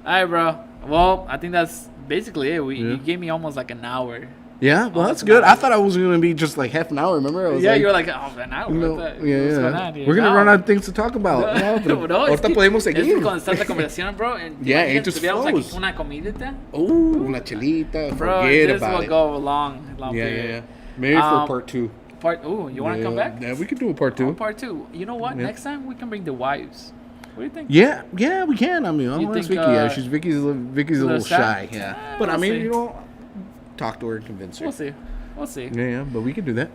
right, bro. Well, I think that's basically it. Yeah. You gave me almost like an hour Yeah, well, that's good. I thought I was going to be just like half an hour, remember? I was Yeah, like, you were like, oh, an hour. no, What's yeah. going on here? We're going to No. run out of things to talk about. No, pero No, es ahorita que, podemos es que seguir. cuando está la conversación, bro, and Yeah, imagínate it just tuviéramos aquí flows. con una comidita. Una chelita, Bro, forget this about will it. go long Yeah. period. Maybe for part 2. You want to come back? Yeah, we could do a part 2. Part 2. You know what? Yeah. Next time we can bring the wives. What do you think? Yeah, we can. I mean, You I'll ask think, Vicky. Yeah, Vicky's a little shy. Yeah, but I we'll mean, see. you know, talk to her and convince her. We'll see. Yeah, but we can do that.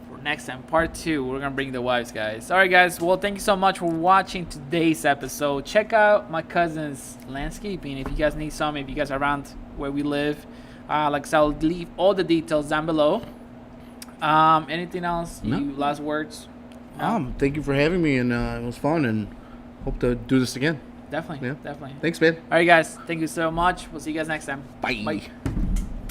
For next time, part 2, we're gonna bring the wives, guys. All right, guys. Well, thank you so much for watching today's episode. Check out my cousin's landscaping if you guys need some. If you guys are around where we live, like I said, I'll leave all the details down below. Anything else? No. Last words? No? Thank you for having me, and it was fun, and hope to do this again. Definitely. Yeah. Definitely. Thanks, man. All right, guys. Thank you so much. We'll see you guys next time. Bye.